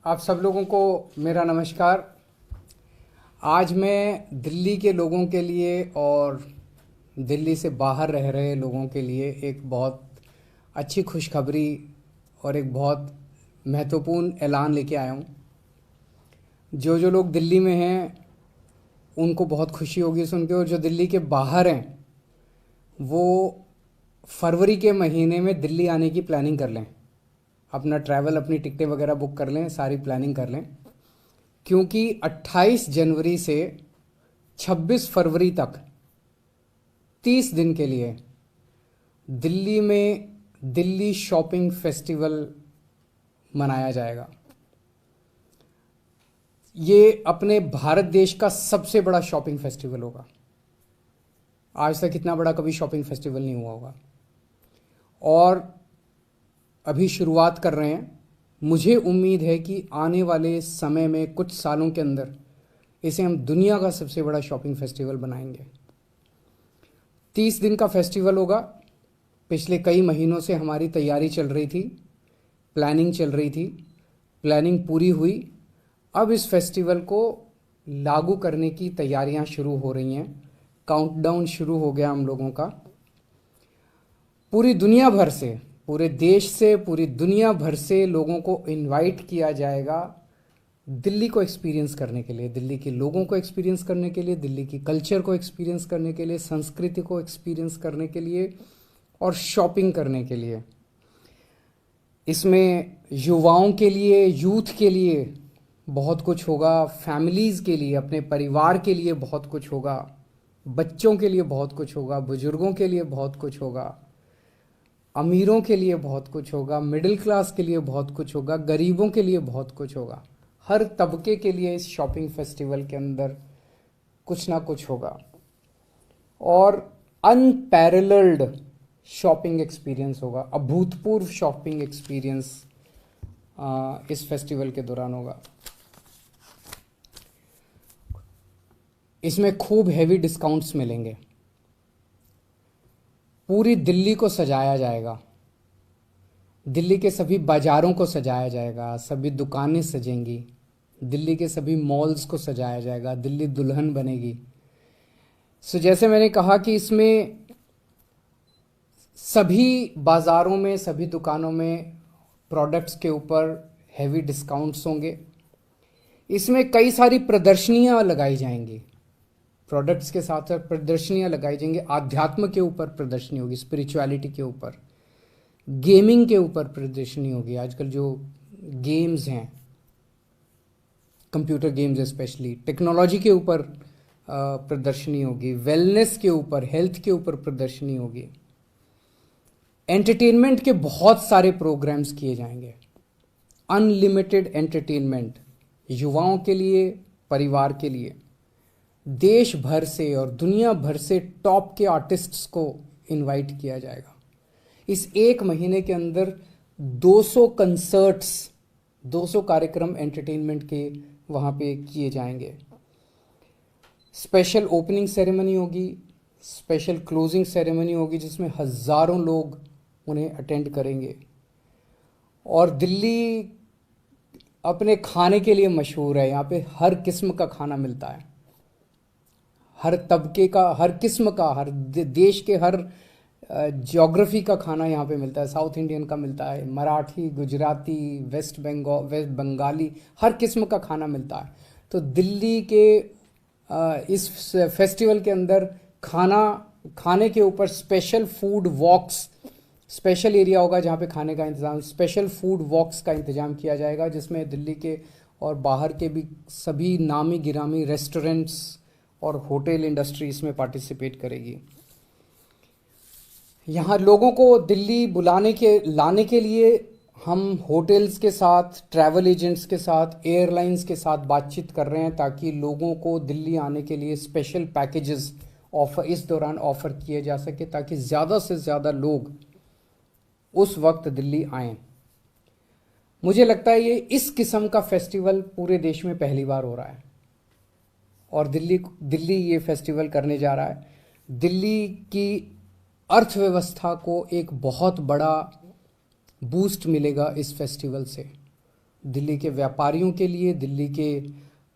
आप सब लोगों को मेरा नमस्कार। आज मैं दिल्ली के लोगों के लिए और दिल्ली से बाहर रह रहे लोगों के लिए एक बहुत अच्छी खुशखबरी और एक बहुत महत्वपूर्ण ऐलान लेके आया हूँ। जो जो लोग दिल्ली में हैं उनको बहुत खुशी होगी सुन के, और जो दिल्ली के बाहर हैं वो फरवरी के महीने में दिल्ली आने की प्लानिंग कर लें। अपना ट्रैवल, अपनी टिकटें वगैरह बुक कर लें, सारी प्लानिंग कर लें, क्योंकि 28 जनवरी से 26 फरवरी तक 30 दिन के लिए दिल्ली में दिल्ली शॉपिंग फेस्टिवल मनाया जाएगा। ये अपने भारत देश का सबसे बड़ा शॉपिंग फेस्टिवल होगा। आज तक इतना बड़ा कभी शॉपिंग फेस्टिवल नहीं हुआ होगा, और अभी शुरुआत कर रहे हैं। मुझे उम्मीद है कि आने वाले समय में कुछ सालों के अंदर इसे हम दुनिया का सबसे बड़ा शॉपिंग फेस्टिवल बनाएंगे। 30 दिन का फेस्टिवल होगा। पिछले कई महीनों से हमारी तैयारी चल रही थी, प्लानिंग चल रही थी, प्लानिंग पूरी हुई। अब इस फेस्टिवल को लागू करने की तैयारियां शुरू हो रही हैं। काउंटडाउन शुरू हो गया हम लोगों का। पूरी दुनिया भर से, पूरे देश से, पूरी दुनिया भर से लोगों को इनवाइट किया जाएगा दिल्ली को एक्सपीरियंस करने के लिए, दिल्ली के लोगों को एक्सपीरियंस करने के लिए, दिल्ली की कल्चर को एक्सपीरियंस करने के लिए, संस्कृति को एक्सपीरियंस करने के लिए और शॉपिंग करने के लिए। इसमें युवाओं के लिए, यूथ के लिए बहुत कुछ होगा, फैमिलीज़ के लिए, अपने परिवार के लिए बहुत कुछ होगा, बच्चों के लिए बहुत कुछ होगा, बुजुर्गों के लिए बहुत कुछ होगा, अमीरों के लिए बहुत कुछ होगा, मिडिल क्लास के लिए बहुत कुछ होगा, गरीबों के लिए बहुत कुछ होगा। हर तबके के लिए इस शॉपिंग फेस्टिवल के अंदर कुछ ना कुछ होगा, और अनपैरेलल्ड शॉपिंग एक्सपीरियंस होगा, अभूतपूर्व शॉपिंग एक्सपीरियंस इस फेस्टिवल के दौरान होगा। इसमें खूब हैवी डिस्काउंट्स मिलेंगे। पूरी दिल्ली को सजाया जाएगा, दिल्ली के सभी बाज़ारों को सजाया जाएगा, सभी दुकानें सजेंगी, दिल्ली के सभी मॉल्स को सजाया जाएगा, दिल्ली दुल्हन बनेगी। जैसे मैंने कहा कि इसमें सभी बाज़ारों में, सभी दुकानों में प्रोडक्ट्स के ऊपर हैवी डिस्काउंट्स होंगे। इसमें कई सारी प्रदर्शनियां लगाई जाएंगी, प्रोडक्ट्स के साथ साथ प्रदर्शनियां लगाई जाएंगी। आध्यात्म के ऊपर प्रदर्शनी होगी, स्पिरिचुअलिटी के ऊपर, गेमिंग के ऊपर प्रदर्शनी होगी। आजकल जो गेम्स हैं, कंप्यूटर गेम्स स्पेशली, टेक्नोलॉजी के ऊपर प्रदर्शनी होगी, वेलनेस के ऊपर, हेल्थ के ऊपर प्रदर्शनी होगी। एंटरटेनमेंट के बहुत सारे प्रोग्राम्स किए जाएंगे, अनलिमिटेड एंटरटेनमेंट युवाओं के लिए, परिवार के लिए। देश भर से और दुनिया भर से टॉप के आर्टिस्ट्स को इनवाइट किया जाएगा। इस एक महीने के अंदर 200 कंसर्ट्स, 200 कार्यक्रम एंटरटेनमेंट के वहाँ पे किए जाएंगे। स्पेशल ओपनिंग सेरेमनी होगी, स्पेशल क्लोजिंग सेरेमनी होगी, जिसमें हज़ारों लोग उन्हें अटेंड करेंगे। और दिल्ली अपने खाने के लिए मशहूर है। यहाँ पे हर किस्म का खाना मिलता है, हर तबके का, हर किस्म का, हर देश के हर ज्योग्राफी का खाना यहाँ पे मिलता है। साउथ इंडियन का मिलता है, मराठी, गुजराती, वेस्ट बंगाली, हर किस्म का खाना मिलता है। तो दिल्ली के इस फेस्टिवल के अंदर खाने के ऊपर स्पेशल फूड वॉक्स, स्पेशल एरिया होगा जहाँ पे खाने का इंतज़ाम, स्पेशल फूड वॉक्स का इंतज़ाम किया जाएगा, जिसमें दिल्ली के और बाहर के भी सभी नामी गिरामी रेस्टोरेंट्स और होटल इंडस्ट्री इसमें पार्टिसिपेट करेगी। यहाँ लोगों को दिल्ली लाने के लिए हम होटल्स के साथ, ट्रैवल एजेंट्स के साथ, एयरलाइंस के साथ बातचीत कर रहे हैं, ताकि लोगों को दिल्ली आने के लिए स्पेशल पैकेजेस इस दौरान ऑफ़र किए जा सके, ताकि ज़्यादा से ज़्यादा लोग उस वक्त दिल्ली आएँ। मुझे लगता है ये इस किस्म का फेस्टिवल पूरे देश में पहली बार हो रहा है, और दिल्ली ये फेस्टिवल करने जा रहा है। दिल्ली की अर्थव्यवस्था को एक बहुत बड़ा बूस्ट मिलेगा इस फेस्टिवल से। दिल्ली के व्यापारियों के लिए, दिल्ली के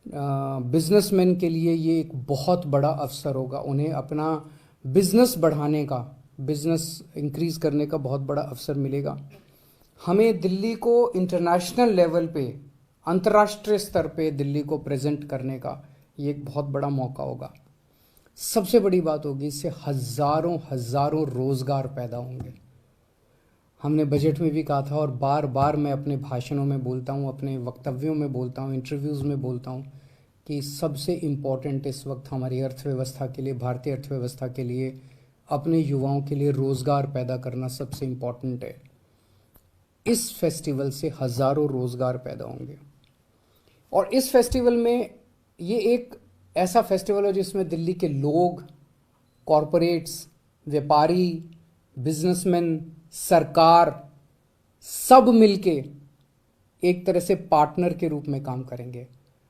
बिजनेसमैन के लिए ये एक बहुत बड़ा अवसर होगा। उन्हें अपना बिजनेस बढ़ाने का, बिजनेस इंक्रीज करने का बहुत बड़ा अवसर मिलेगा। हमें दिल्ली को इंटरनेशनल लेवल पे, अंतर्राष्ट्रीय स्तर पे दिल्ली को प्रेजेंट करने का ये एक बहुत बड़ा मौका होगा। सबसे बड़ी बात होगी, इससे हजारों हजारों रोजगार पैदा होंगे। हमने बजट में भी कहा था और बार बार मैं अपने भाषणों में बोलता हूँ, अपने वक्तव्यों में बोलता हूँ, इंटरव्यूज़ में बोलता हूँ कि सबसे इम्पॉर्टेंट इस वक्त हमारी अर्थव्यवस्था के लिए, भारतीय अर्थव्यवस्था के लिए, अपने युवाओं के लिए रोज़गार पैदा करना सबसे इम्पॉर्टेंट है। इस फेस्टिवल से हज़ारों रोज़गार पैदा होंगे। और इस फेस्टिवल में, ये एक ऐसा फेस्टिवल है जिसमें दिल्ली के लोग, कॉरपोरेट्स, व्यापारी, बिजनेसमैन, सरकार सब मिलके एक तरह से पार्टनर के रूप में काम करेंगे।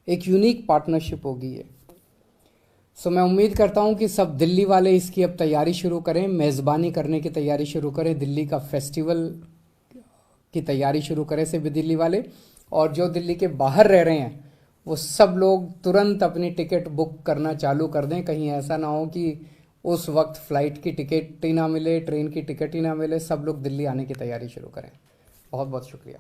एक यूनिक पार्टनरशिप होगी ये। सो मैं उम्मीद करता हूँ कि सब दिल्ली वाले इसकी अब तैयारी शुरू करें, मेज़बानी करने की तैयारी शुरू करें, दिल्ली का फेस्टिवल की तैयारी शुरू करें सभी दिल्ली वाले। और जो दिल्ली के बाहर रह रहे हैं वो सब लोग तुरंत अपनी टिकट बुक करना चालू कर दें। कहीं ऐसा ना हो कि उस वक्त फ़्लाइट की टिकट ही ना मिले, ट्रेन की टिकट ही ना मिले। सब लोग दिल्ली आने की तैयारी शुरू करें। बहुत बहुत शुक्रिया।